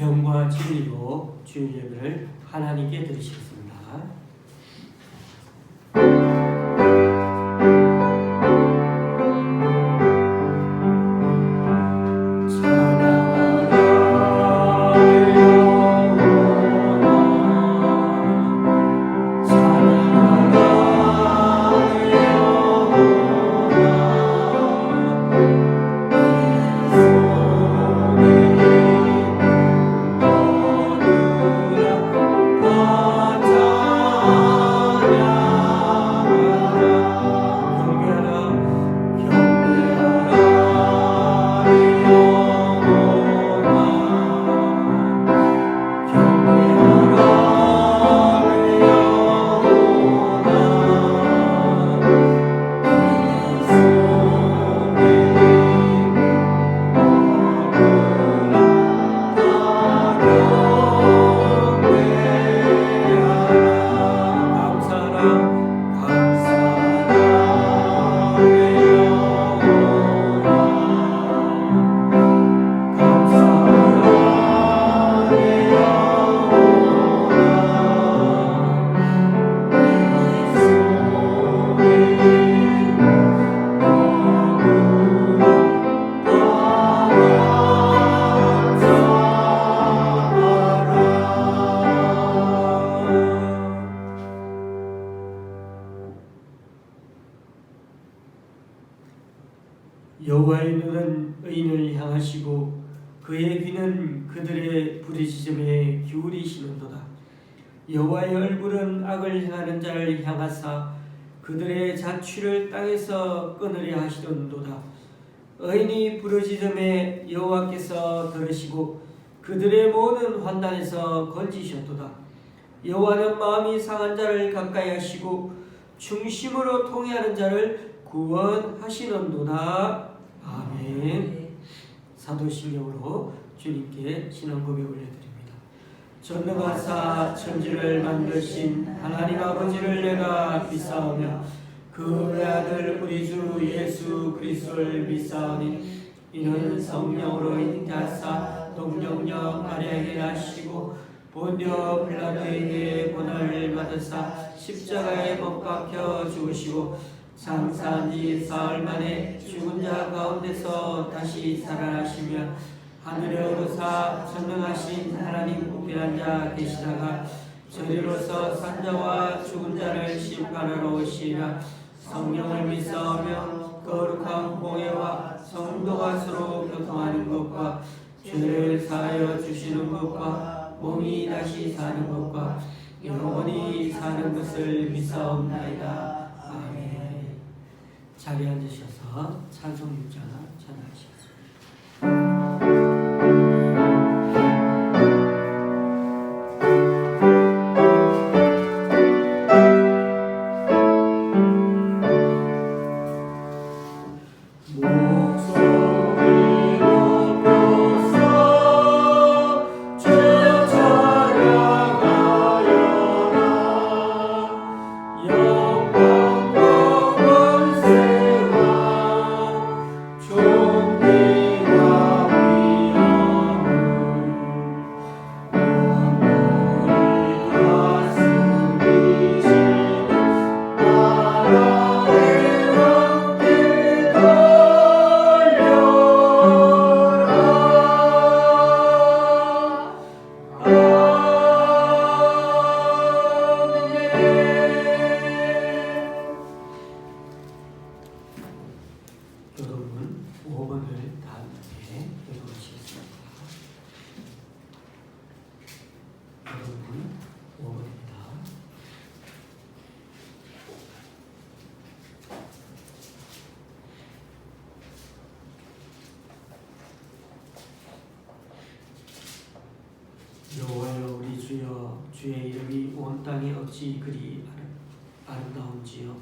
명과 진리로 주일 예배를 하나님께 드리시겠습니다. 여호와의 눈은 의인을 향하시고 그의 귀는 그들의 부르짖음에 기울이시는도다. 여호와의 얼굴은 악을 행하는 자를 향하사 그들의 자취를 땅에서 끊으려 하시는도다. 의인이 부르짖음에 여호와께서 들으시고 그들의 모든 환난에서 건지셨도다. 여호와는 마음이 상한 자를 가까이 하시고 중심으로 통회하는 자를 구원하시는도다. 아멘. 사도신경으로 주님께 신앙 고백 올려드립니다. 전능하사 천지를 만드신 하나님 아버지를 내가 믿사오며 그 외아들 우리 주 예수 그리스도를 믿사오니 이는 성령으로 잉태하사 동정녀 마리아에게 나시고 본디오 빌라도에게 고난을 받으사 십자가에 못 박혀 죽으시고 장사한 지 사흘 만에 죽은 자 가운데서 다시 살아나시며 하늘에 오르사 전능하신 하나님 우편한 자 계시다가 저리로서 산자와 죽은 자를 심판하러 오시리라. 성령을 믿사오며 거룩한 공예와 성도가 서로 교통하는 것과 죄를 사하여 주시는 것과 몸이 다시 사는 것과 영원히 사는 것을 믿사옵나이다. 자리에 앉으셔서 찬송 6장 찬양하시겠습니다. 여러분 5번을 다 함께 읽어보시겠습니다. 여러분 5번입니다. 여호와여 우리 주여 주의 이름이 온 땅에 어찌 그리 아름다운지요.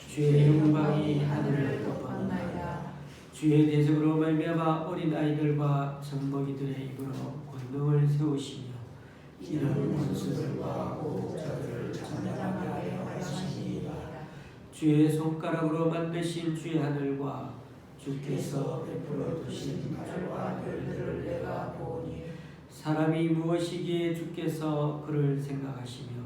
주의 영광이 하늘을 덮었나이다. 주의 대적으로 말미암아 어린 아이들과 젖먹이들의 입으로 권능을 세우시며 이런 원수들과 고자들을 전멸하게 하려 하시니이다. 주의 손가락으로 만드신 주의 하늘과 주께서 베풀어 두신 달과 별들을 내가 보니 사람이 무엇이기에 주께서 그를 생각하시며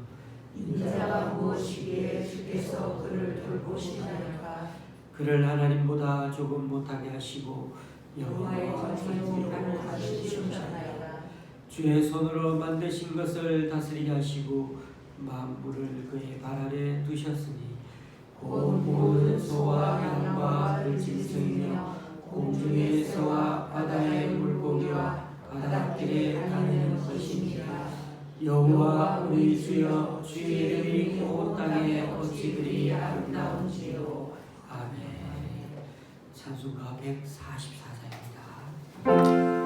인자가 무엇이기에 주께서 그를 돌보시나이까. 그를 하나님보다 조금 못하게 하시고 여호와의 여호와 전쟁으로 가르치셨나이다. 주의 손으로 만드신 것을 다스리게 하시고 만물을 그의 발 아래 두셨으니 곧 모든 소와 양과 들짐승이며 공중의 새와 바다의 물고기와 바닷길에 다니는 것입니다. 여호와 우리 주여 주의 이름이 온 땅에 어찌 그리 아름다운지요. 아멘. 찬송가 144자입니다.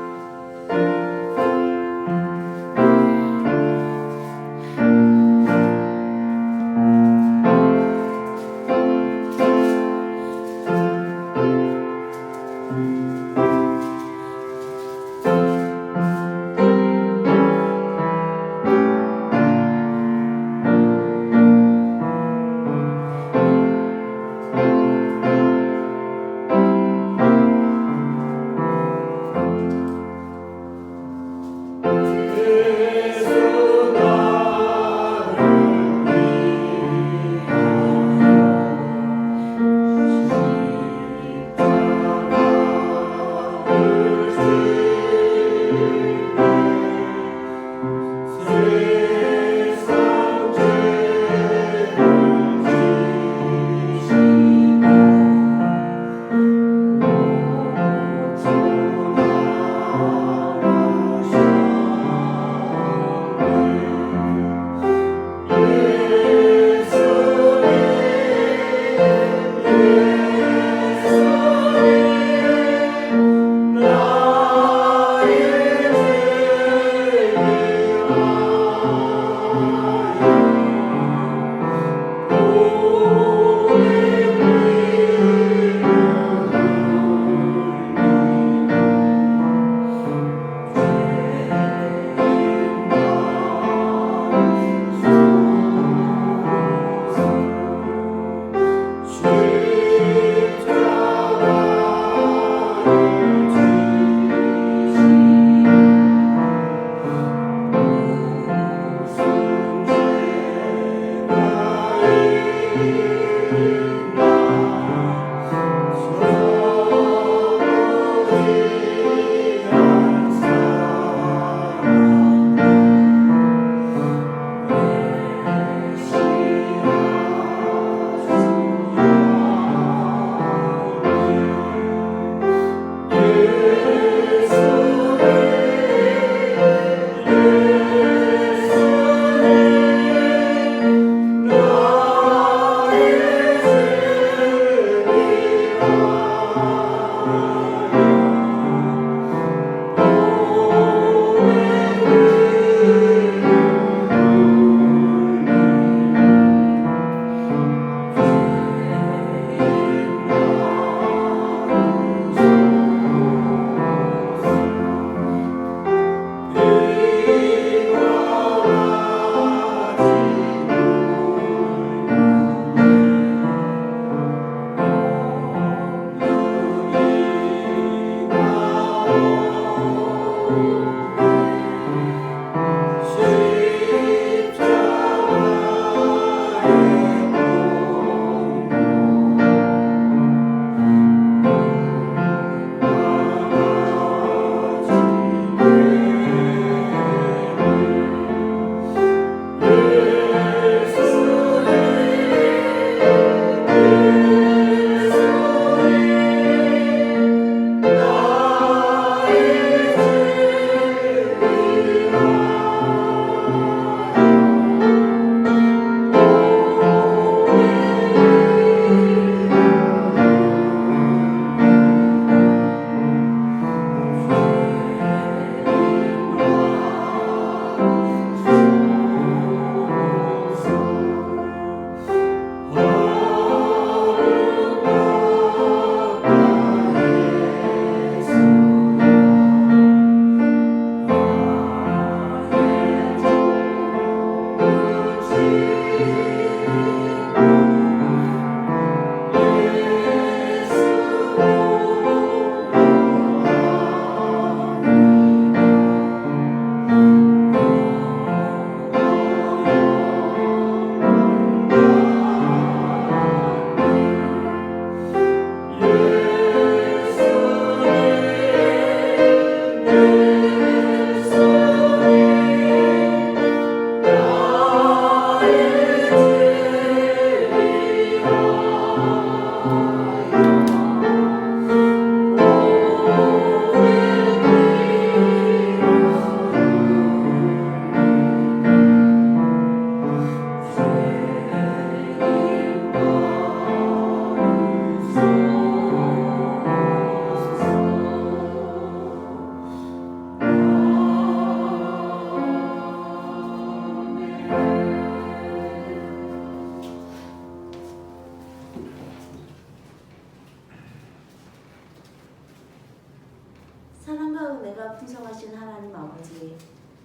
사랑과 은혜가 풍성하신 하나님 아버지,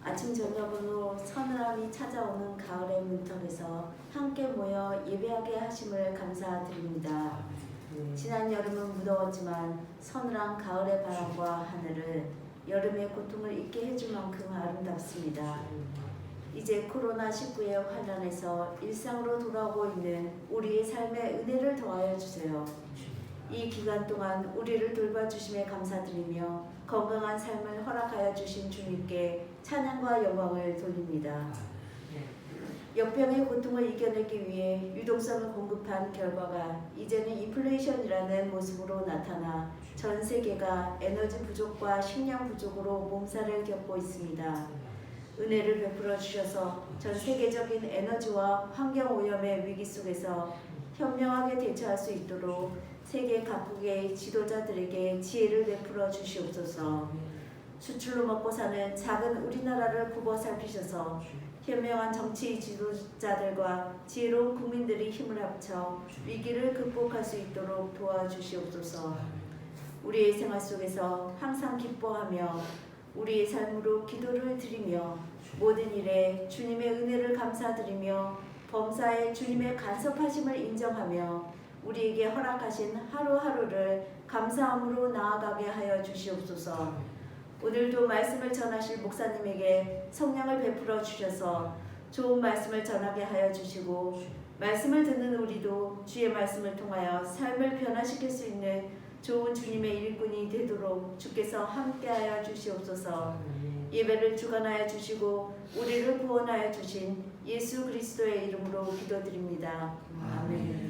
아침 저녁으로 서늘함이 찾아오는 가을의 문턱에서 함께 모여 예배하게 하심을 감사드립니다. 지난 여름은 무더웠지만 서늘한 가을의 바람과 하늘을 여름의 고통을 잊게 해줄 만큼 아름답습니다. 이제 코로나19의 환란에서 일상으로 돌아오고 있는 우리의 삶에 은혜를 더하여 주세요. 이 기간 동안 우리를 돌봐주심에 감사드리며 건강한 삶을 허락하여 주신 주님께 찬양과 영광을 돌립니다. 역병의 고통을 이겨내기 위해 유동성을 공급한 결과가 이제는 인플레이션이라는 모습으로 나타나 전 세계가 에너지 부족과 식량 부족으로 몸살을 겪고 있습니다. 은혜를 베풀어 주셔서 전 세계적인 에너지와 환경 오염의 위기 속에서 현명하게 대처할 수 있도록 세계 각국의 지도자들에게 지혜를 베풀어 주시옵소서. 수출로 먹고 사는 작은 우리나라를 굽어 살피셔서 현명한 정치 지도자들과 지혜로운 국민들이 힘을 합쳐 위기를 극복할 수 있도록 도와주시옵소서. 우리의 생활 속에서 항상 기뻐하며 우리의 삶으로 기도를 드리며 모든 일에 주님의 은혜를 감사드리며 범사에 주님의 간섭하심을 인정하며 우리에게 허락하신 하루하루를 감사함으로 나아가게 하여 주시옵소서. 오늘도 말씀을 전하실 목사님에게 성령을 베풀어 주셔서 좋은 말씀을 전하게 하여 주시고 말씀을 듣는 우리도 주의 말씀을 통하여 삶을 변화시킬 수 있는 좋은 주님의 일꾼이 되도록 주께서 함께하여 주시옵소서. 예배를 주관하여 주시고 우리를 구원하여 주신 예수 그리스도의 이름으로 기도드립니다. 아멘.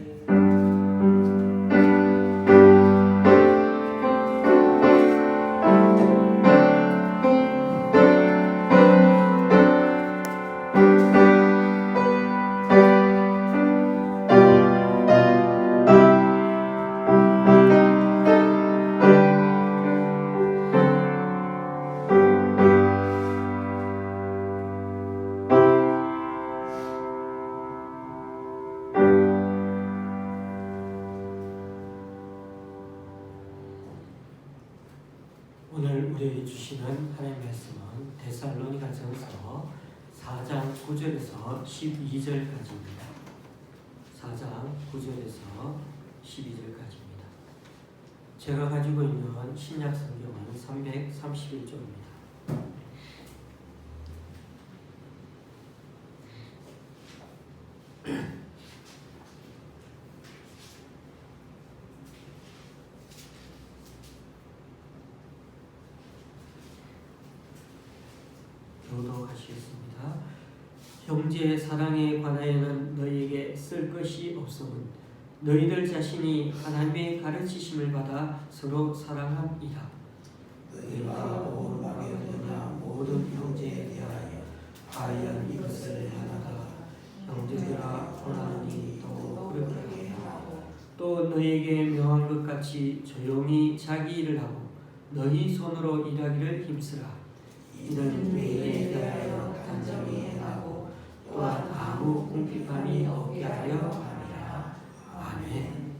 오늘 우리에게 주시는 하나님의 말씀은 데살로니가전서 4장 9절에서 12절까지입니다. 4장 9절에서 12절까지입니다. 제가 가지고 있는 신약 성경은 331쪽입니다. 교도하시겠습니다. 형제의 사랑에 관하여는 너희에게 쓸 것이 없음은 너희들 자신이 하나님의 가르치심을 받아 서로 사랑함이라. 너희가 오만하게 되냐 모든 형제에 대하여 과연 이것을 하나가 형제들아 권하노니 또 그렇게 하고 또 너희에게 명한 것 같이 조용히 자기 일을 하고 너희 손으로 일하기를 힘쓰라. 이는 외에 대하여 단정히 행하고 또한 아무 궁핍함이 없게 하려 함이라. 아멘.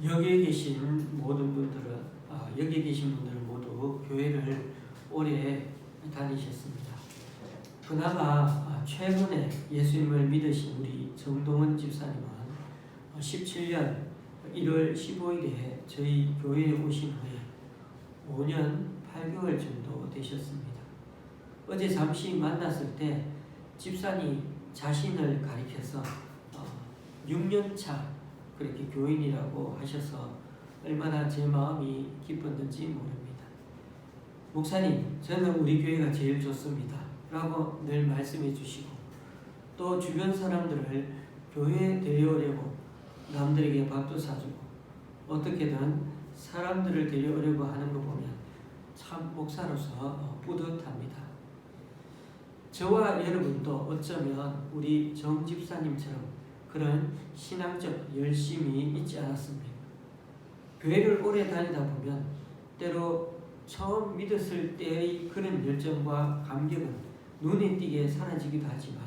여기 계신 모든 분들은 여기 계신 분들은 모두 교회를 오래 다니셨습니다. 그나마 최근에 예수님을 믿으신 우리 정동원 집사님은 17년 1월 15일에 저희 교회에 오신 후에 5년 8개월 정도 되셨습니다. 어제 잠시 만났을 때 집사님 자신을 가리켜서 6년차 그렇게 교인이라고 하셔서 얼마나 제 마음이 기뻤는지 모릅니다. 목사님, 저는 우리 교회가 제일 좋습니다 라고 늘 말씀해 주시고 또 주변 사람들을 교회에 데려오려고 남들에게 밥도 사주고 어떻게든 사람들을 데려오려고 하는 거 보면 참 목사로서 뿌듯합니다. 저와 여러분도 어쩌면 우리 정 집사님처럼 그런 신앙적 열심이 있지 않았습니까? 교회를 오래 다니다 보면 때로 처음 믿었을 때의 그런 열정과 감격은 눈에 띄게 사라지기도 하지만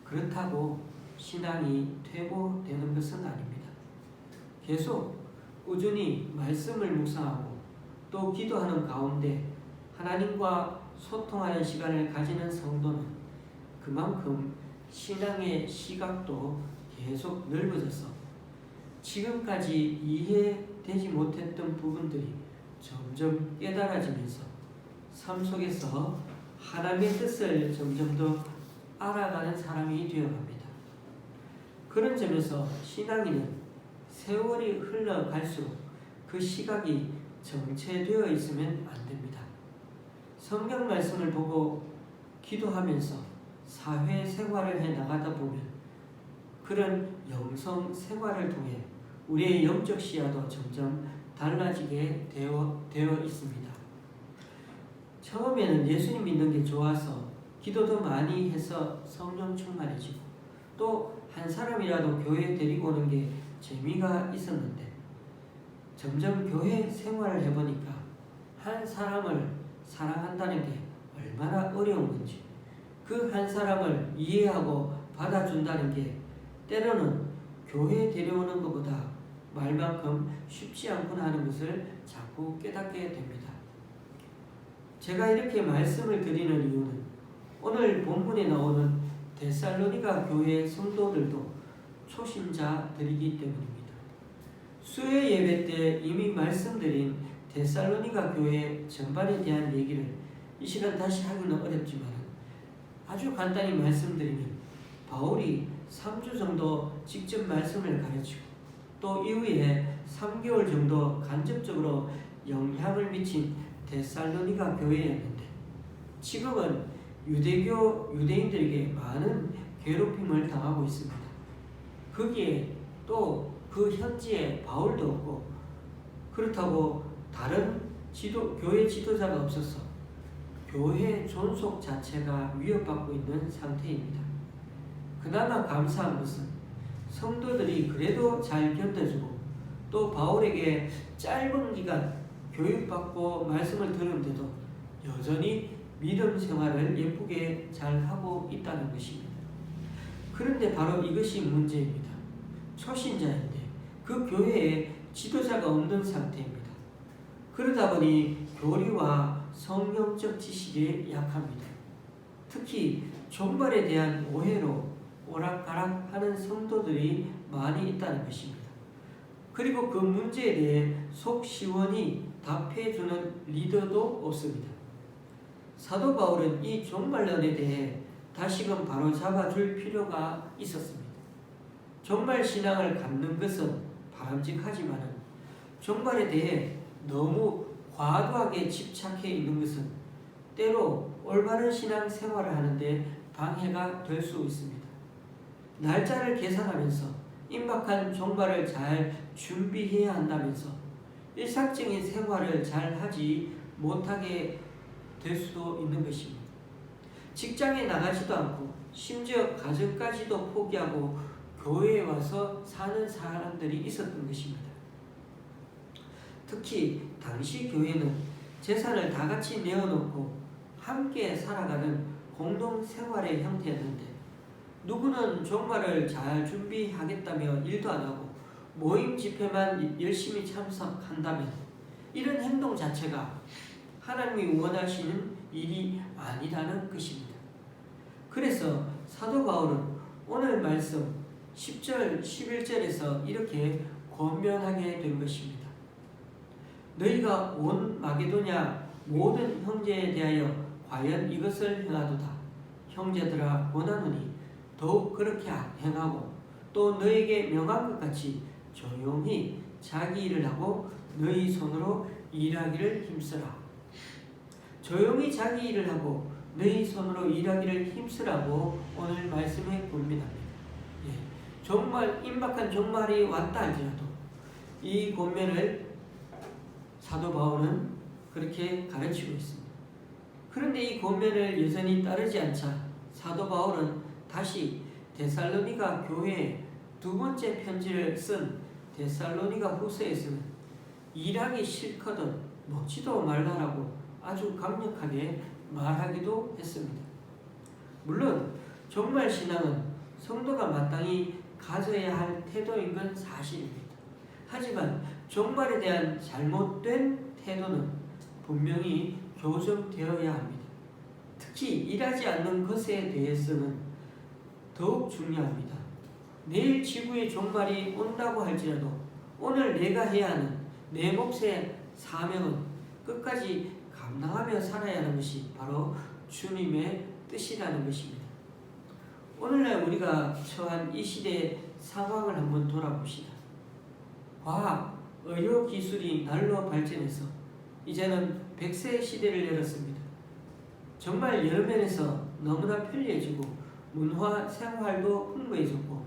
그렇다고 신앙이 퇴보되는 것은 아닙니다. 계속 꾸준히 말씀을 묵상하고 또 기도하는 가운데 하나님과 소통하는 시간을 가지는 성도는 그만큼 신앙의 시각도 계속 넓어져서 지금까지 이해되지 못했던 부분들이 점점 깨달아지면서 삶 속에서 하나님의 뜻을 점점 더 알아가는 사람이 되어갑니다. 그런 점에서 신앙인은 세월이 흘러갈수록 그 시각이 정체되어 있으면 안 됩니다. 성경 말씀을 보고 기도하면서 사회생활을 해 나가다 보면 그런 영성 생활을 통해 우리의 영적 시야도 점점 달라지게 되어 있습니다. 처음에는 예수님 믿는 게 좋아서 기도도 많이 해서 성령 충만해지고 또 한 사람이라도 교회에 데리고 오는 게 재미가 있었는데 점점 교회 생활을 해보니까 한 사람을 사랑한다는 게 얼마나 어려운 건지 그 한 사람을 이해하고 받아준다는 게 때로는 교회에 데려오는 것보다 말만큼 쉽지 않구나 하는 것을 자꾸 깨닫게 됩니다. 제가 이렇게 말씀을 드리는 이유는 오늘 본문에 나오는 데살로니가 교회 성도들도 초신자들이기 때문입니다. 수요 예배 때 이미 말씀드린 데살로니가 교회 전반에 대한 얘기를 이 시간 다시 하기는 어렵지만 아주 간단히 말씀드리면 바울이 3주 정도 직접 말씀을 가르치고 또 이후에 3개월 정도 간접적으로 영향을 미친 데살로니가 교회였는데 지금은 유대인들에게 많은 괴롭힘을 당하고 있습니다. 거기에 또 그 현지에 바울도 없고 그렇다고 다른 교회 지도자가 없어서 교회 존속 자체가 위협받고 있는 상태입니다. 그나마 감사한 것은 성도들이 그래도 잘 견뎌주고 또 바울에게 짧은 기간 교육받고 말씀을 들었는데도 여전히 믿음 생활을 예쁘게 잘 하고 있다는 것입니다. 그런데 바로 이것이 문제입니다. 초신자인데 그 교회에 지도자가 없는 상태입니다. 그러다 보니 교리와 성경적 지식에 약합니다. 특히 종말에 대한 오해로 오락가락하는 성도들이 많이 있다는 것입니다. 그리고 그 문제에 대해 속 시원히 답해주는 리더도 없습니다. 사도 바울은 이 종말론에 대해 다시금 바로 잡아줄 필요가 있었습니다. 종말 신앙을 갖는 것은 바람직하지만 종말에 대해 너무 과도하게 집착해 있는 것은 때로 올바른 신앙 생활을 하는데 방해가 될 수 있습니다. 날짜를 계산하면서 임박한 종말을 잘 준비해야 한다면서 일상적인 생활을 잘 하지 못하게 될 수도 있는 것입니다. 직장에 나가지도 않고 심지어 가정까지도 포기하고 교회에 와서 사는 사람들이 있었던 것입니다. 특히 당시 교회는 재산을 다 같이 내어놓고 함께 살아가는 공동생활의 형태였는데 누구는 종말을 잘 준비하겠다며 일도 안 하고 모임 집회만 열심히 참석한다면 이런 행동 자체가 하나님이 원하시는 일이 아니라는 것입니다. 그래서 사도 바울은 오늘 말씀 10절, 11절에서 이렇게 권면하게 된 것입니다. 너희가 온 마게도냐 모든 형제에 대하여 과연 이것을 행하도다. 형제들아 원하노니 더욱 그렇게 행하고 또 너에게 명한 것 같이 조용히 자기 일을 하고 너희 손으로 일하기를 힘쓰라. 조용히 자기 일을 하고 너희 손으로 일하기를 힘쓰라고 오늘 말씀에 권면합니다. 정말 임박한 종말이 왔다 할지라도 이 권면을 사도 바울은 그렇게 가르치고 있습니다. 그런데 이 권면을 여전히 따르지 않자 사도 바울은 다시 데살로니가 교회에 두 번째 편지를 쓴 데살로니가 후서에서는 일하기 싫거든 먹지도 말라라고 아주 강력하게 말하기도 했습니다. 물론 종말 신앙은 성도가 마땅히 가져야 할 태도인 건 사실입니다. 하지만 종말에 대한 잘못된 태도는 분명히 교정되어야 합니다. 특히 일하지 않는 것에 대해서는 더욱 중요합니다. 내일 지구의 종말이 온다고 할지라도 오늘 내가 해야 하는 내 몫의 사명은 끝까지 감당하며 살아야 하는 것이 바로 주님의 뜻이라는 것입니다. 오늘날 우리가 처한 이 시대의 상황을 한번 돌아봅시다. 과학, 의료 기술이 날로 발전해서 이제는 100세 시대를 열었습니다. 정말 여러 면에서 너무나 편리해지고 문화 생활도 풍부해졌고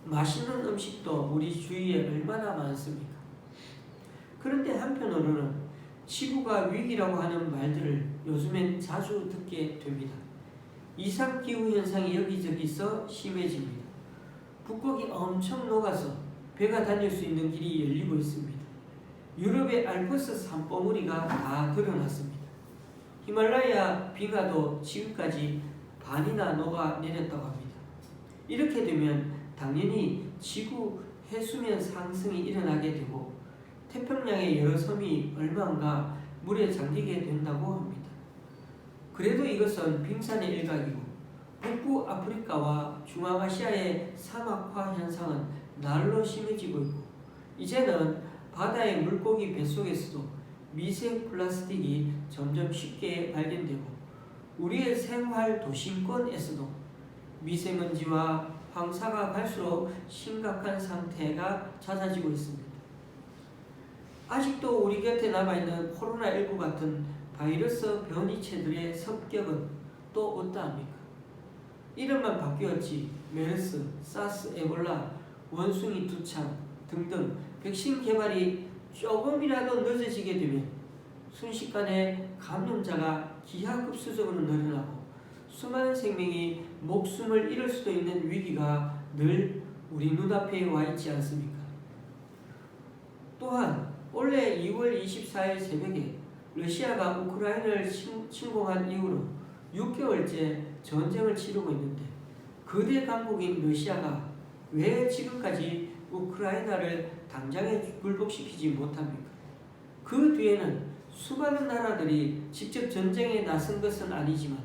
맛있는 음식도 우리 주위에 얼마나 많습니까? 그런데 한편으로는 지구가 위기라고 하는 말들을 요즘엔 자주 듣게 됩니다. 이상기후 현상이 여기저기서 심해집니다. 북극이 엄청 녹아서 배가 다닐 수 있는 길이 열리고 있습니다. 유럽의 알프스 산봉우리가 다 드러났습니다. 히말라야 빙하도 지금까지 반이나 녹아 내렸다고 합니다. 이렇게 되면 당연히 지구 해수면 상승이 일어나게 되고 태평양의 여러 섬이 얼마인가 물에 잠기게 된다고 합니다. 그래도 이것은 빙산의 일각이고 북부 아프리카와 중앙아시아의 사막화 현상은 날로 심해지고 있고 이제는 바다의 물고기 뱃속에서도 미생 플라스틱이 점점 쉽게 발견되고 우리의 생활 도심권에서도 미세먼지와 황사가 갈수록 심각한 상태가 잦아지고 있습니다. 아직도 우리 곁에 남아있는 코로나19 같은 바이러스 변이체들의 습격은 또 어떠합니까? 이름만 바뀌었지 메르스, 사스, 에볼라, 원숭이 두창 등등 백신 개발이 조금이라도 늦어지게 되면 순식간에 감염자가 기하급수적으로 늘어나고 수많은 생명이 목숨을 잃을 수도 있는 위기가 늘 우리 눈앞에 와 있지 않습니까? 또한 올해 2월 24일 새벽에 러시아가 우크라이나를 침공한 이후로 6개월째 전쟁을 치르고 있는데 거대 강국인 러시아가 왜 지금까지 우크라이나를 당장에 굴복시키지 못합니까? 그 뒤에는 수많은 나라들이 직접 전쟁에 나선 것은 아니지만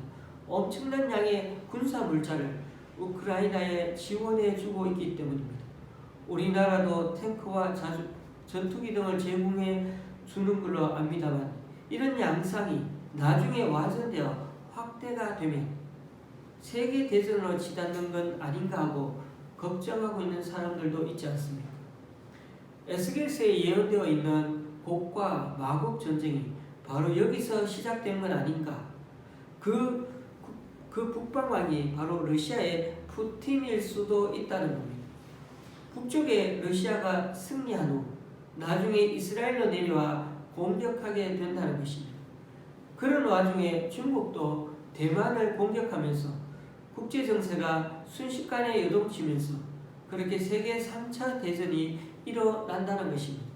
엄청난 양의 군사 물자를 우크라이나에 지원해 주고 있기 때문입니다. 우리나라도 탱크와 전투기 등을 제공해 주는 걸로 압니다만 이런 양상이 나중에 와전되어 확대가 되면 세계 대전으로 치닫는 건 아닌가 하고 걱정하고 있는 사람들도 있지 않습니까? 에스겔서에 예언되어 있는 곡과 마곡 전쟁이 바로 여기서 시작된 건 아닌가? 그 북방왕이 바로 러시아의 푸틴일 수도 있다는 겁니다. 북쪽에 러시아가 승리한 후 나중에 이스라엘로 내려와 공격하게 된다는 것입니다. 그런 와중에 중국도 대만을 공격하면서 국제정세가 순식간에 요동치면서 그렇게 세계 3차 대전이 일어난다는 것입니다.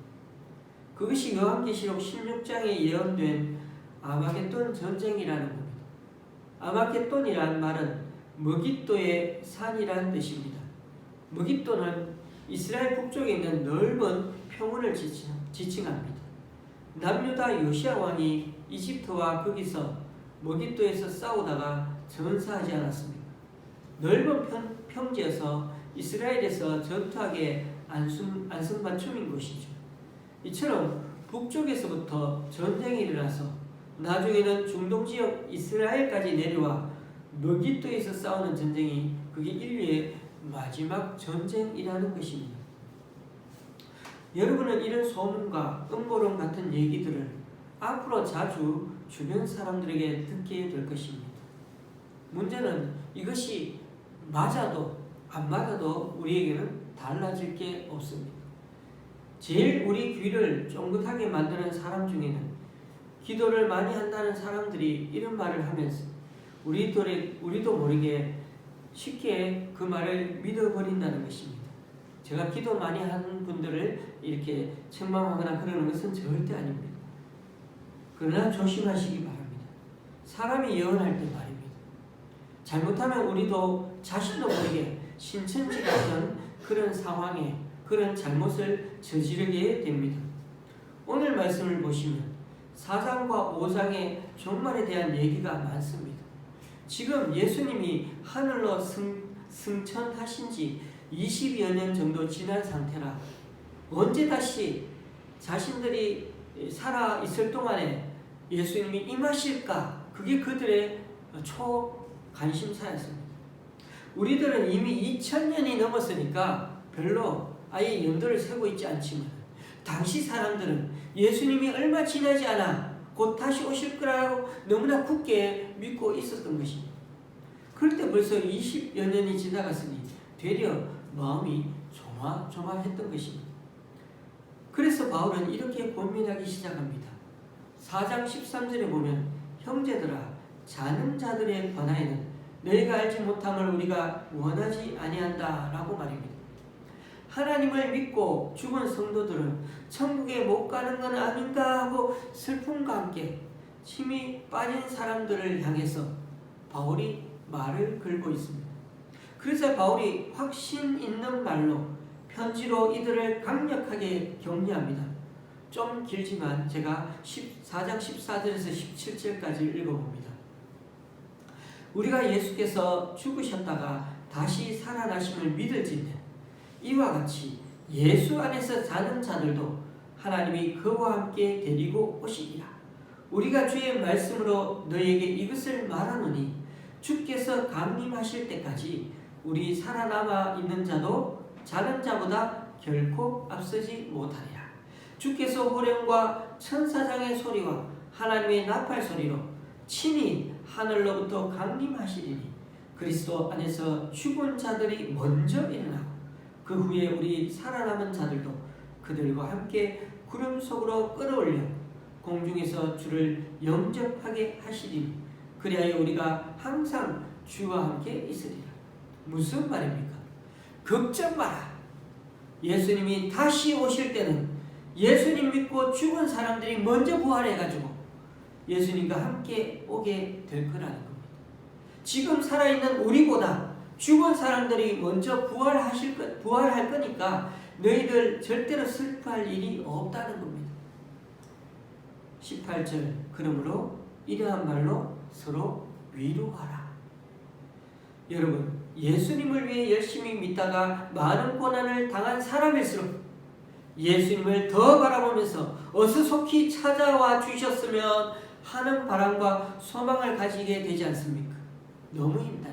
그것이 요한계시록 16장에 예언된 아마겟돈 전쟁이라는 겁니다. 아마겟돈이란 말은 머깃도의 산이라는 뜻입니다. 머깃도는 이스라엘 북쪽에 있는 넓은 평원을 지칭합니다. 남유다 요시야 왕이 이집트와 거기서 머깃도에서 싸우다가 전사하지 않았습니까? 넓은 평지에서 이스라엘에서 전투하게 안성맞춤인 것이죠. 이처럼 북쪽에서부터 전쟁이 일어나서 나중에는 중동 지역 이스라엘까지 내려와 머깃도에서 싸우는 전쟁이 그게 인류의 마지막 전쟁이라는 것입니다. 여러분은 이런 소문과 음모론 같은 얘기들을 앞으로 자주 주변 사람들에게 듣게 될 것입니다. 문제는 이것이 맞아도 안 맞아도 우리에게는 달라질 게 없습니다. 제일 우리 귀를 쫑긋하게 만드는 사람 중에는 기도를 많이 한다는 사람들이 이런 말을 하면서 우리도 모르게 쉽게 그 말을 믿어버린다는 것입니다. 제가 기도 많이 하는 분들을 이렇게 책망하거나 그러는 것은 절대 아닙니다. 그러나 조심하시기 바랍니다. 사람이 예언할 때 말입니다. 잘못하면 우리도 자신도 모르게 신천지 같은 그런 상황에 그런 잘못을 저지르게 됩니다. 오늘 말씀을 보시면 4장과 5장의 종말에 대한 얘기가 많습니다. 지금 예수님이 하늘로 승천하신 지 20여 년 정도 지난 상태라 언제 다시 자신들이 살아있을 동안에 예수님이 임하실까? 그게 그들의 초관심사였습니다. 우리들은 이미 2000년이 넘었으니까 별로 아예 연도를 세고 있지 않지만 당시 사람들은 예수님이 얼마 지나지 않아 곧 다시 오실 거라고 너무나 굳게 믿고 있었던 것입니다. 그럴 때 벌써 20여 년이 지나갔으니 되려 마음이 조마조마했던 것입니다. 그래서 바울은 이렇게 고민하기 시작합니다. 4장 13절에 보면 형제들아 자는 자들에 관하여는 너희가 알지 못함을 우리가 원하지 아니한다 라고 말입니다. 하나님을 믿고 죽은 성도들은 천국에 못 가는 건 아닌가 하고 슬픔과 함께 힘이 빠진 사람들을 향해서 바울이 말을 걸고 있습니다. 그래서 바울이 확신 있는 말로 편지로 이들을 강력하게 격려합니다. 좀 길지만 제가 4장 14절에서 17절까지 읽어봅니다. 우리가 예수께서 죽으셨다가 다시 살아나심을 믿을진대 이와 같이 예수 안에서 사는 자들도 하나님이 그와 함께 데리고 오시리라. 우리가 주의 말씀으로 너희에게 이것을 말하노니 주께서 강림하실 때까지 우리 살아남아 있는 자도 자는 자보다 결코 앞서지 못하리라. 주께서 호령과 천사장의 소리와 하나님의 나팔 소리로 친히 하늘로부터 강림하시리니 그리스도 안에서 죽은 자들이 먼저 일어나고 그 후에 우리 살아남은 자들도 그들과 함께 구름 속으로 끌어올려 공중에서 주를 영접하게 하시리니 그리하여 우리가 항상 주와 함께 있으리라. 무슨 말입니까? 걱정 마라. 예수님이 다시 오실 때는 예수님 믿고 죽은 사람들이 먼저 부활해가지고 예수님과 함께 오게 될 거라는 겁니다. 지금 살아있는 우리보다 죽은 사람들이 먼저 부활할 거니까 너희들 절대로 슬퍼할 일이 없다는 겁니다. 18절 그러므로 이러한 말로 서로 위로하라. 여러분 예수님을 위해 열심히 믿다가 많은 고난을 당한 사람일수록 예수님을 더 바라보면서 어서 속히 찾아와 주셨으면 하는 바람과 소망을 가지게 되지 않습니까? 너무 힘드니까.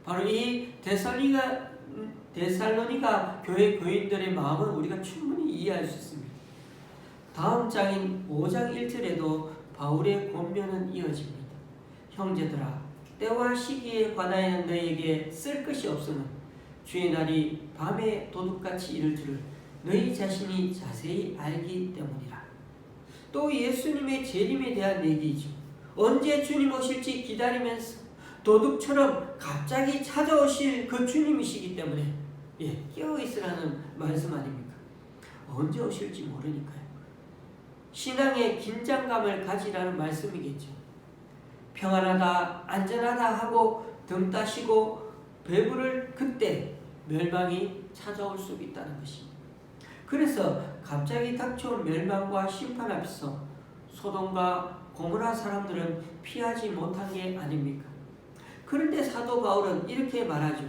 바로 이 데살로니가 교회 교인들의 마음은 우리가 충분히 이해할 수 있습니다. 다음 장인 5장 1절에도 바울의 권면은 이어집니다. 형제들아 때와 시기에 관하여는 너희에게 쓸 것이 없으면 주의 날이 밤에 도둑같이 이를 줄을 너희 자신이 자세히 알기 때문이라. 또 예수님의 재림에 대한 얘기이죠. 언제 주님 오실지 기다리면서 도둑처럼 갑자기 찾아오실 그 주님이시기 때문에 깨어있으라는 말씀 아닙니까? 언제 오실지 모르니까요. 신앙의 긴장감을 가지라는 말씀이겠죠. 평안하다 안전하다 하고 등 따시고 배부를 그때 멸망이 찾아올 수 있다는 것입니다. 그래서 갑자기 닥쳐온 멸망과 심판 앞에서 소돔과 고모라 사람들은 피하지 못한 게 아닙니까? 그런데 사도 바울은 이렇게 말하죠.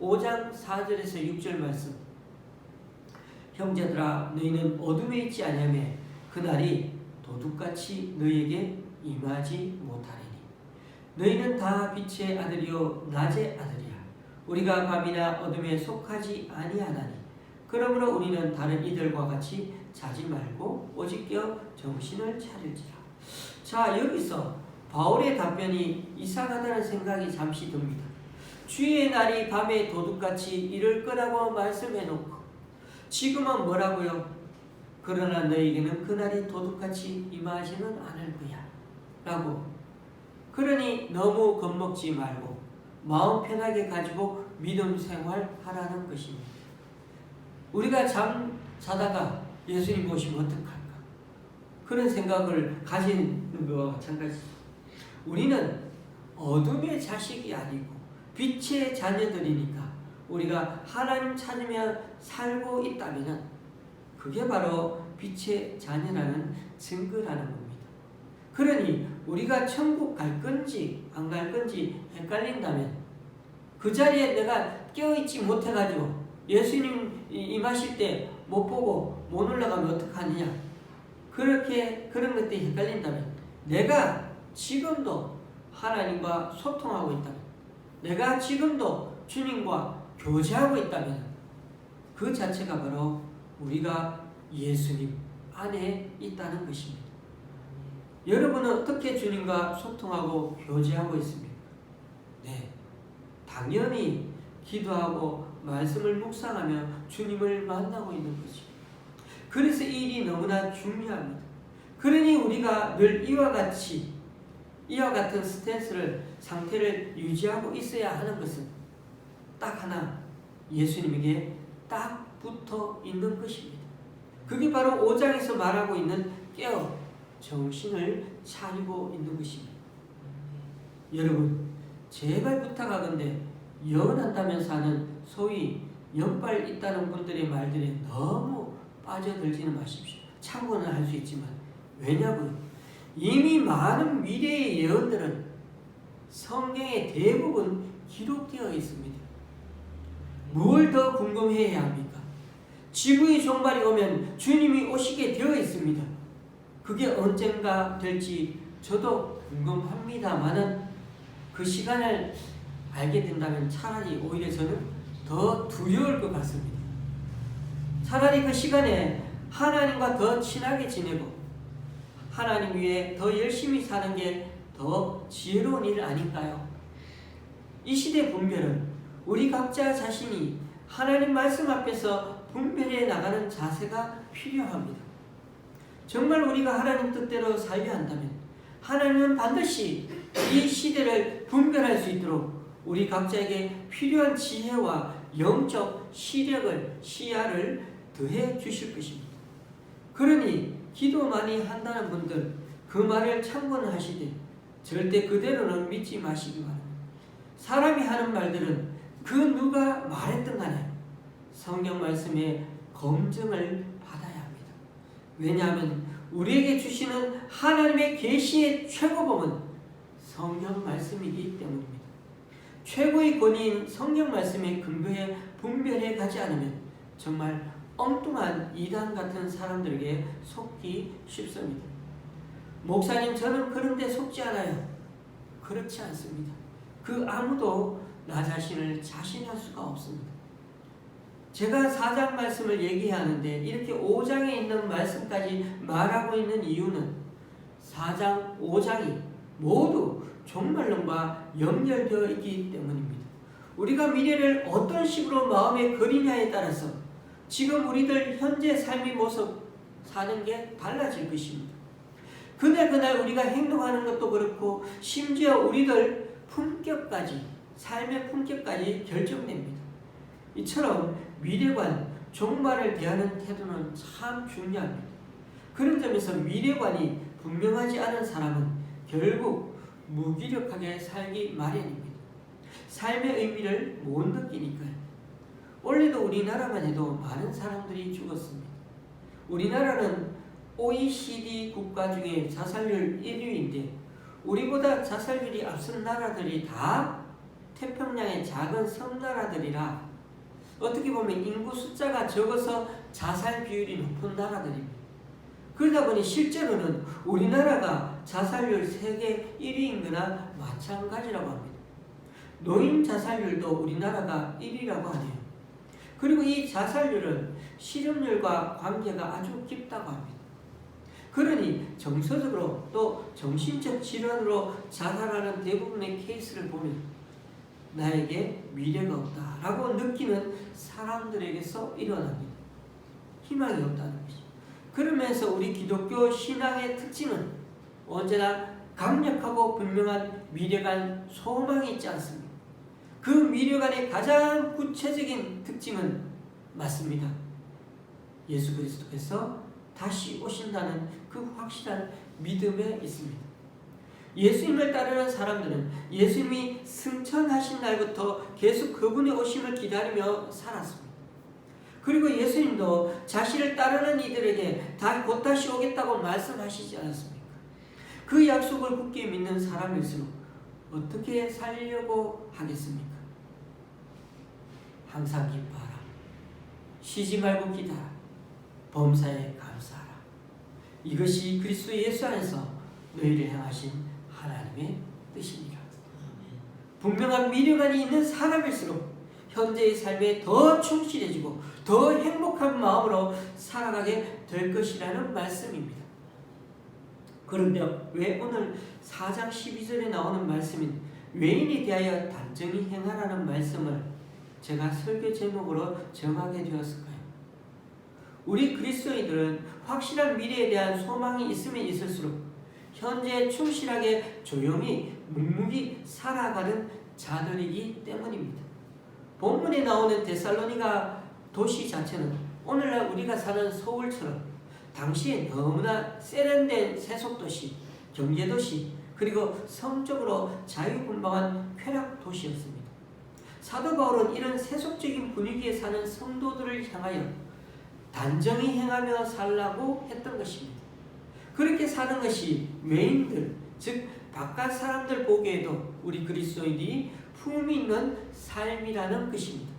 5장 4절에서 6절 말씀. 형제들아 너희는 어둠에 있지 아니하며 그날이 도둑같이 너희에게 임하지 못하리니 너희는 다 빛의 아들이요 낮의 아들이라. 우리가 밤이나 어둠에 속하지 아니하나니 그러므로 우리는 다른 이들과 같이 자지 말고 오직 껴 정신을 차릴지라. 자 여기서 바울의 답변이 이상하다는 생각이 잠시 듭니다. 주의 날이 밤에 도둑같이 이를 거라고 말씀해놓고 지금은 뭐라고요? 그러나 너희에게는 그날이 도둑같이 임하지는 않을 거야 라고. 그러니 너무 겁먹지 말고 마음 편하게 가지고 믿음 생활하라는 것입니다. 우리가 잠 자다가 예수님 오시면 어떡할까? 그런 생각을 가지는 것과 마찬가지죠. 우리는 어둠의 자식이 아니고 빛의 자녀들이니까 우리가 하나님 찾으며 살고 있다면 그게 바로 빛의 자녀라는 증거라는 겁니다. 그러니 우리가 천국 갈 건지 안 갈 건지 헷갈린다면 그 자리에 내가 깨어있지 못해가지고 예수님 임하실 때 못 보고 못 올라가면 어떡하느냐, 그런 것들이 헷갈린다면, 내가 지금도 하나님과 소통하고 있다면, 내가 지금도 주님과 교제하고 있다면 그 자체가 바로 우리가 예수님 안에 있다는 것입니다. 여러분은 어떻게 주님과 소통하고 교제하고 있습니까? 네, 당연히 기도하고 말씀을 묵상하며 주님을 만나고 있는 거죠. 그래서 이 일이 너무나 중요합니다. 그러니 우리가 늘 이와 같은 상태를 유지하고 있어야 하는 것은 딱 하나, 예수님에게 딱 붙어 있는 것입니다. 그게 바로 5장에서 말하고 있는 깨어 정신을 차리고 있는 것입니다. 여러분, 제발 부탁하건대 영원한다면서 하는 소위 연빨 있다는 분들의 말들에 너무 빠져들지는 마십시오. 참고는 할 수 있지만, 왜냐고요? 이미 많은 미래의 예언들은 성경에 대부분 기록되어 있습니다. 뭘 더 궁금해야 합니까? 지구의 종말이 오면 주님이 오시게 되어 있습니다. 그게 언젠가 될지 저도 궁금합니다만은 그 시간을 알게 된다면 차라리 오히려 저는 더 두려울 것 같습니다. 차라리 그 시간에 하나님과 더 친하게 지내고 하나님 위해 더 열심히 사는 게 더 지혜로운 일 아닌가요? 이 시대 분별은 우리 각자 자신이 하나님 말씀 앞에서 분별해 나가는 자세가 필요합니다. 정말 우리가 하나님 뜻대로 살려 한다면 하나님은 반드시 이 시대를 분별할 수 있도록 우리 각자에게 필요한 지혜와 영적 시야를 더해 주실 것입니다. 그러니 기도 많이 한다는 분들 그 말을 참고는 하시되 절대 그대로는 믿지 마시기 바랍니다. 사람이 하는 말들은 그 누가 말했든 간에 성경 말씀에 검증을 받아야 합니다. 왜냐하면 우리에게 주시는 하나님의 계시의 최고봉은 성경 말씀이기 때문입니다. 최고의 권위인 성경 말씀에 근거해 분별해 가지 않으면 정말 엉뚱한 이단 같은 사람들에게 속기 쉽습니다. 목사님, 저는 그런데 속지 않아요. 그렇지 않습니다. 그 아무도 나 자신을 자신할 수가 없습니다. 제가 4장 말씀을 얘기하는데 이렇게 5장에 있는 말씀까지 말하고 있는 이유는 4장, 5장이 모두 종말론과 연결되어 있기 때문입니다. 우리가 미래를 어떤 식으로 마음에 그리냐에 따라서 지금 우리들 현재 삶의 모습 사는 게 달라질 것입니다. 그날 우리가 행동하는 것도 그렇고 심지어 우리들 품격까지, 삶의 품격까지 결정됩니다. 이처럼 미래관, 종말을 대하는 태도는 참 중요합니다. 그런 점에서 미래관이 분명하지 않은 사람은 결국 무기력하게 살기 마련입니다. 삶의 의미를 못 느끼니까요. 원래도 우리나라만 해도 많은 사람들이 죽었습니다. 우리나라는 OECD 국가 중에 자살률 1위인데 우리보다 자살률이 앞선 나라들이 다 태평양의 작은 섬나라들이라 어떻게 보면 인구 숫자가 적어서 자살 비율이 높은 나라들입니다. 그러다 보니 실제로는 우리나라가 자살률 세계 1위인 거나 마찬가지라고 합니다. 노인 자살률도 우리나라가 1위라고 하네요. 그리고 이 자살률은 실업률과 관계가 아주 깊다고 합니다. 그러니 정서적으로 또 정신적 질환으로 자살하는 대부분의 케이스를 보면 나에게 미래가 없다라고 느끼는 사람들에게서 일어납니다. 희망이 없다는 것이죠. 그러면서 우리 기독교 신앙의 특징은 언제나 강력하고 분명한 미래관 소망이 있지 않습니까? 그 미래관의 가장 구체적인 특징은 맞습니다. 예수 그리스도께서 다시 오신다는 그 확실한 믿음에 있습니다. 예수님을 따르는 사람들은 예수님이 승천하신 날부터 계속 그분의 오심을 기다리며 살았습니다. 그리고 예수님도 자신을 따르는 이들에게 곧 다시 오겠다고 말씀하시지 않았습니까? 그 약속을 굳게 믿는 사람일수록 어떻게 살려고 하겠습니까? 항상 기뻐하라. 쉬지 말고 기다라. 범사에 감사하라. 이것이 그리스도 예수 안에서 너희를 향하신 하나님의 뜻입니다. 분명한 미련이 있는 사람일수록 현재의 삶에 더 충실해지고 더 행복한 마음으로 살아가게 될 것이라는 말씀입니다. 그런데 왜 오늘 4장 12절에 나오는 말씀인 외인에 대하여 단정히 행하라는 말씀을 제가 설교 제목으로 정하게 되었을까요? 우리 그리스도인들은 확실한 미래에 대한 소망이 있으면 있을수록 현재 충실하게 조용히 묵묵히 살아가는 자들이기 때문입니다. 본문에 나오는 데살로니가 도시 자체는 오늘날 우리가 사는 서울처럼 당시에 너무나 세련된 세속도시, 경제도시, 그리고 성적으로 자유분방한 쾌락도시였습니다. 사도 바울은 이런 세속적인 분위기에 사는 성도들을 향하여 단정히 행하며 살라고 했던 것입니다. 그렇게 사는 것이 외인들, 즉 바깥 사람들 보기에도 우리 그리스도인이 품이 있는 삶이라는 것입니다.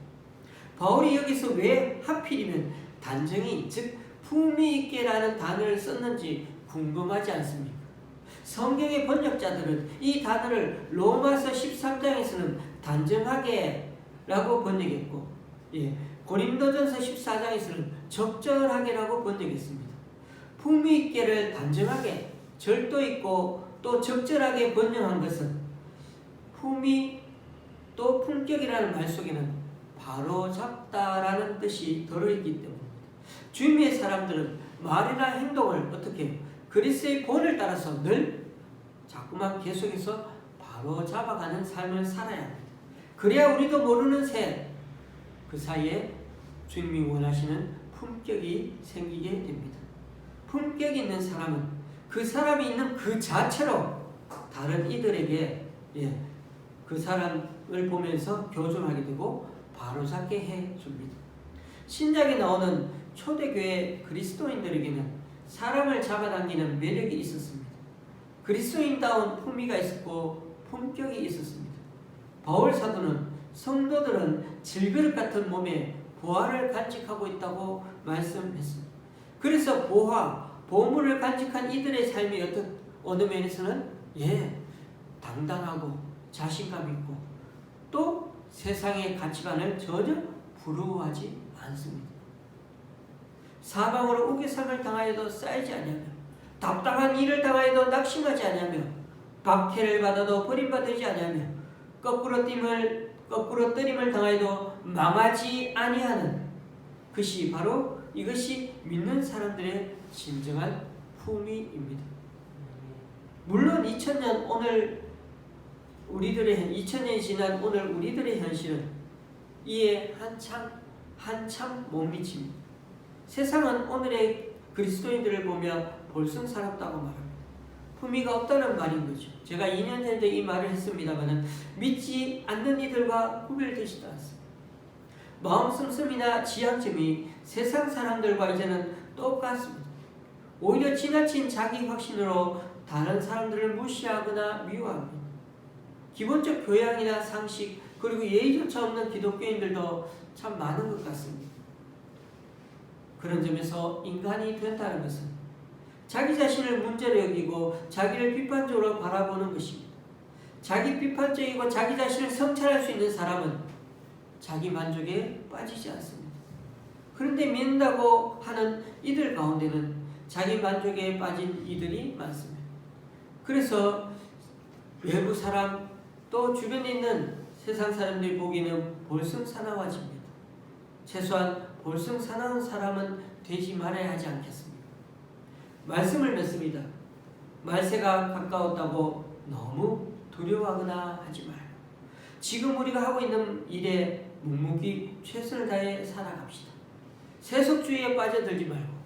바울이 여기서 왜 하필이면 단정히, 즉 품위 있게라는 단어를 썼는지 궁금하지 않습니까? 성경의 번역자들은 이 단어를 로마서 13장에서는 단정하게 라고 번역했고, 고린도전서 14장에서는 적절하게라고 번역했습니다. 품위 있게를 단정하게, 절도 있고 또 적절하게 번역한 것은 품위 또 품격이라는 말 속에는 바로잡다라는 뜻이 들어있기 때문입니다. 주님의 사람들은 말이나 행동을 어떻게 그리스도의 본을 따라서 늘 자꾸만 계속해서 바로잡아가는 삶을 살아야 합니다. 그래야 우리도 모르는 새 그 사이에 주님이 원하시는 품격이 생기게 됩니다. 품격 있는 사람은 그 사람이 있는 그 자체로 다른 이들에게 그 사람을 보면서 교존하게 되고 바로잡게 해줍니다. 신약에 나오는 초대교회 그리스도인들에게는 사람을 잡아당기는 매력이 있었습니다. 그리스도인다운 품위가 있었고 품격이 있었습니다. 바울 사도는 성도들은 질그릇 같은 몸에 보화를 간직하고 있다고 말씀했습니다. 그래서 보물을 간직한 이들의 삶이 어느 면에서는 당당하고 자신감 있고 또 세상의 가치관을 전혀 부러워하지 않습니다. 사방으로 우겨쌈을 당하여도 쌓이지 아니하며 답답한 일을 당하여도 낙심하지 아니하며 박해를 받아도 버림받지 아니하며 거꾸로 뜨림을 당하여도 망하지 아니하는 것이 바로 이것이 믿는 사람들의 진정한 품위입니다. 물론 2000년이 지난 오늘 우리들의 현실은 이에 한참 못 미칩니다. 세상은 오늘의 그리스도인들을 보며 볼썽사납다고 말합니다. 품위가 없다는 말인 거죠. 제가 2년 전에 이 말을 했습니다만 믿지 않는 이들과 구별되지도 않습니다. 마음 씀씀이나 지향점이 세상 사람들과 이제는 똑같습니다. 오히려 지나친 자기 확신으로 다른 사람들을 무시하거나 미워합니다. 기본적 교양이나 상식 그리고 예의조차 없는 기독교인들도 참 많은 것 같습니다. 그런 점에서 인간이 된다는 것은 자기 자신을 문제로 여기고 자기를 비판적으로 바라보는 것입니다. 자기 비판적이고 자기 자신을 성찰할 수 있는 사람은 자기 만족에 빠지지 않습니다. 그런데 믿는다고 하는 이들 가운데는 자기 만족에 빠진 이들이 많습니다. 그래서 외부 사람 또 주변에 있는 세상 사람들이 보기에는 볼썽사나워집니다. 최소한 볼썽사나운 사람은 되지 말아야 하지 않겠습니까? 말씀을 맺습니다. 말세가 가까웠다고 너무 두려워하거나 하지 말고 지금 우리가 하고 있는 일에 묵묵히 최선을 다해 살아갑시다. 세속주의에 빠져들지 말고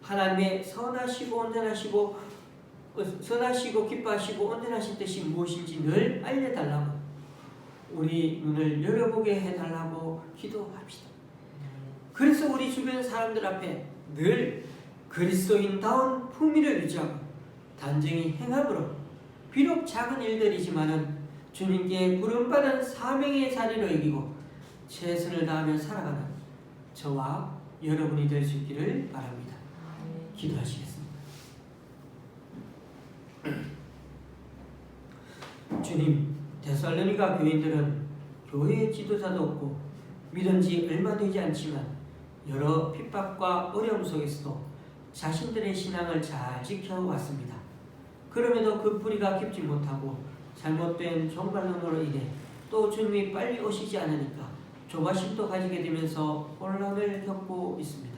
하나님의 선하시고 온전하시고 선하시고 기뻐하시고 온전하신 뜻이 무엇인지 늘 알려달라고, 우리 눈을 열어보게 해달라고 기도합시다. 그래서 우리 주변 사람들 앞에 늘 그리스도인다운 품위를 유지하고 단정히 행함으로 비록 작은 일들이지만은 주님께 부름받은 사명의 자리로 여기고 최선을 다하며 살아가는 저와 여러분이 될 수 있기를 바랍니다. 기도하시겠습니다. 주님, 데살로니가 교인들은 교회 지도자도 없고 믿은 지 얼마 되지 않지만 여러 핍박과 어려움 속에서도 자신들의 신앙을 잘 지켜왔습니다. 그럼에도 그 뿌리가 깊지 못하고 잘못된 종말론으로 인해 또 주님이 빨리 오시지 않으니까 조바심도 가지게 되면서 혼란을 겪고 있습니다.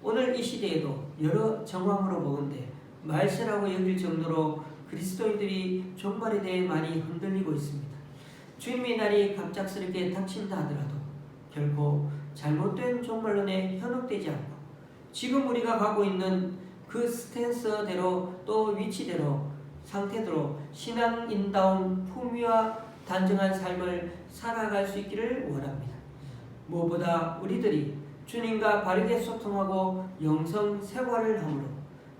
오늘 이 시대에도 여러 정황으로 보건대 말세라고 여길 정도로 그리스도인들이 종말에 대해 많이 흔들리고 있습니다. 주님의 날이 갑작스럽게 닥친다 하더라도 결코 잘못된 종말론에 현혹되지 않고 지금 우리가 가고 있는 그 스탠스대로 또 위치대로 상태대로 신앙인다운 품위와 단정한 삶을 살아갈 수 있기를 원합니다. 무엇보다 우리들이 주님과 바르게 소통하고 영성 생활을 하므로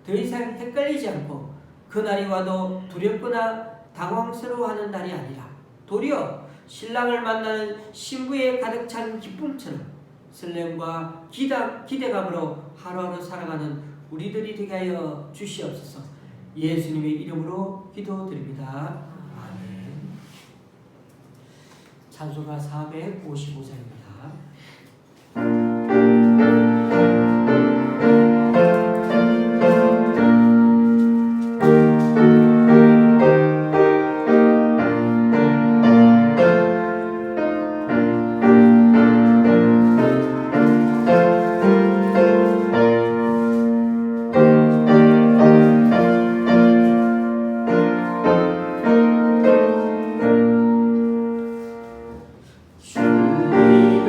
더 이상 헷갈리지 않고 그날이 와도 두렵거나 당황스러워하는 날이 아니라 도리어 신랑을 만나는 신부에 가득 찬 기쁨처럼 설렘과 기대감으로 하루하루 살아가는 우리들이 되게 하여 주시옵소서. 예수님의 이름으로 기도드립니다. 아멘. 찬송가 455장입니다. 주님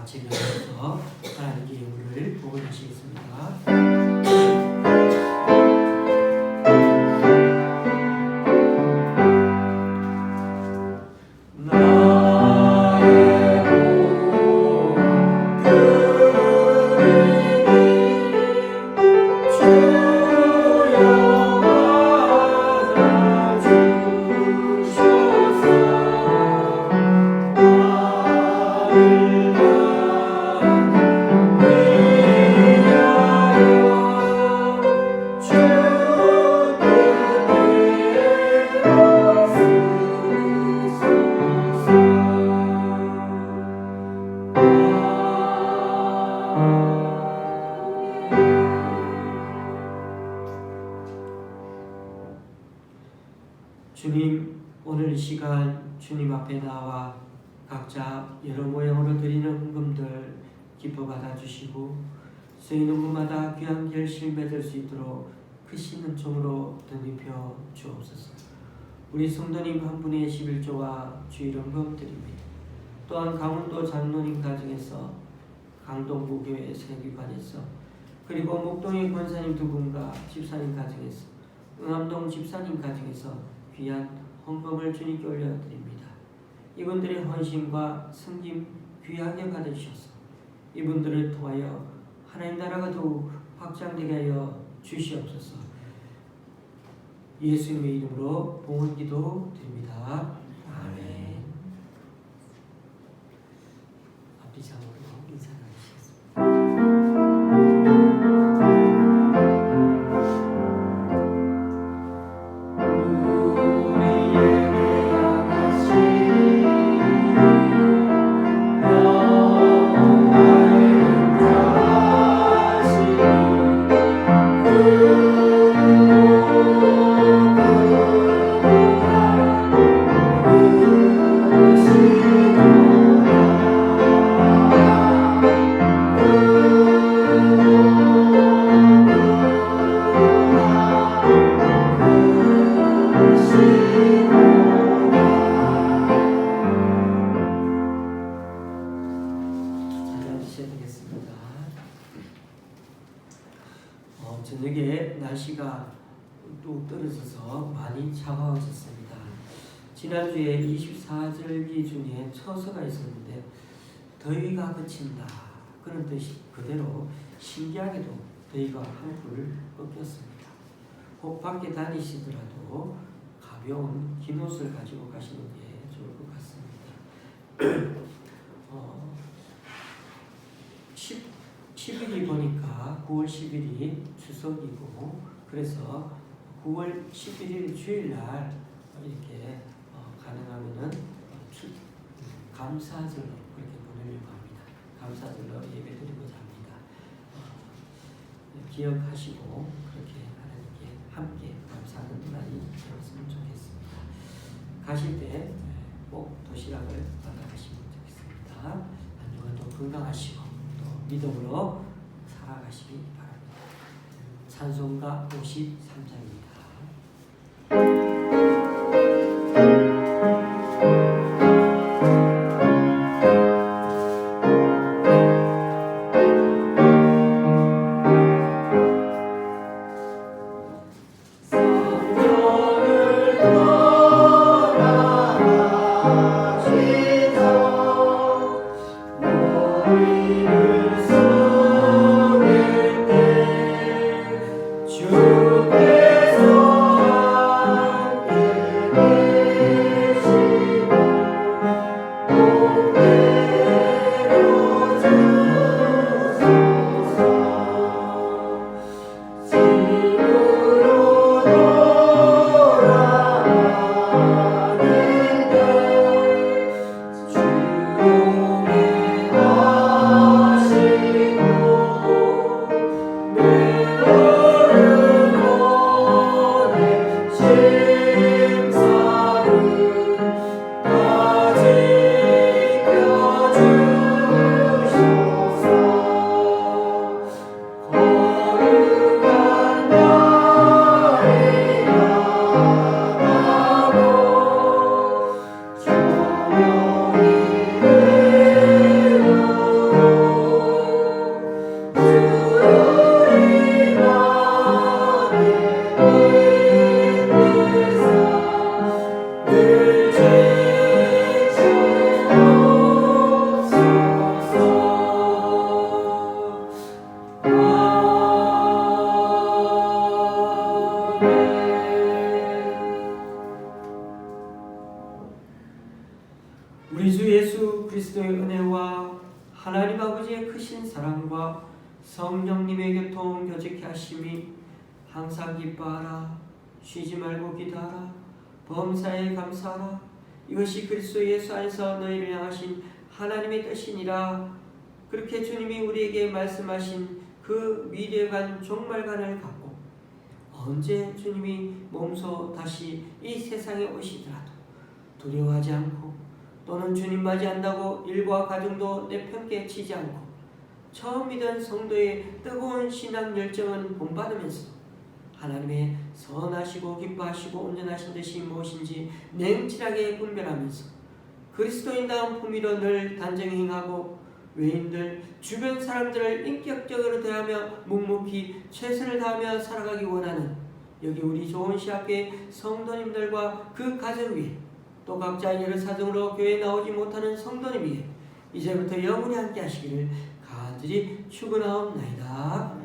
같이 일어나서 하나님께 예물을 보고하시겠습니다. 주님, 오늘 이 시간 주님 앞에 나와 각자 여러 모양으로 드리는 헌금들 기뻐 받아주시고 쓰이는 곳마다 귀한 결실 맺을 수 있도록 크신 은총으로 덧입혀 주옵소서. 우리 성도님 한 분의 11조와 주일헌금 드립니다. 또한 강원도 장로님 가정에서 강동구 교회 세기관에서 그리고 목동의 권사님 두 분과 집사님 가정에서 응암동 집사님 가정에서 귀한 헌금을 주님께 올려드립니다. 이분들의 헌신과 섬김 귀하게 받으셔서 이분들을 통하여 하나님 나라가 더욱 확장되게 하여 주시옵소서. 예수님의 이름으로 봉헌기도 드립니다. 아멘. 앞뒤 장으로 인사를 하시겠습니다. 저녁에 날씨가 뚝 떨어져서 많이 차가워졌습니다. 지난주에 24절기 중에 처서가 있었는데 더위가 그친다 그런 뜻이 그대로 신기하게도 더위가 한풀 꺾였습니다. 혹 밖에 다니시더라도 가벼운 긴 옷을 가지고 가시는 게 좋을 것 같습니다. 10일이 보니까 9월 10일이 추석이고 그래서 9월 11일 주일날 이렇게 가능하면은 감사절로 그렇게 보내려고 합니다. 감사절로 예배드리고자 합니다. 기억하시고 그렇게 하나님께 함께 감사하는 날이 되었으면 좋겠습니다. 가실 때 꼭 도시락을 받아가시면 좋겠습니다. 한 주간도 건강하시고 믿음으로 살아가시기 바랍니다. 찬송가 53장입니다. 심사를 가지며 예수 그리스도의 은혜와 하나님 아버지의 크신 사랑과 성령님의 교통 교제케 하심이 항상 기뻐하라, 쉬지 말고 기도하라, 범사에 감사하라. 이것이 그리스도 예수 안에서 너희를 향하신 하나님의 뜻이니라. 그렇게 주님이 우리에게 말씀하신 그 미래관 종말관을 갖고 언제 주님이 몸소 다시 이 세상에 오시더라도 두려워하지 않고, 또는 주님 맞이한다고 일과 가정도 내팽개 치지 않고 처음 믿은 성도의 뜨거운 신앙 열정은 본받으면서 하나님의 선하시고 기뻐하시고 온전하신 뜻이 무엇인지 냉철하게 분별하면서 그리스도인다운 품위로 늘 단정히 행하고, 외인들, 주변 사람들을 인격적으로 대하며 묵묵히 최선을 다하며 살아가기 원하는 여기 우리 좋은 시학교의 성도님들과 그 가정 위에, 또 각자 여러 사정으로 교회에 나오지 못하는 성도님 위에 이제부터 영원히 함께 하시기를 간절히 축원하옵나이다.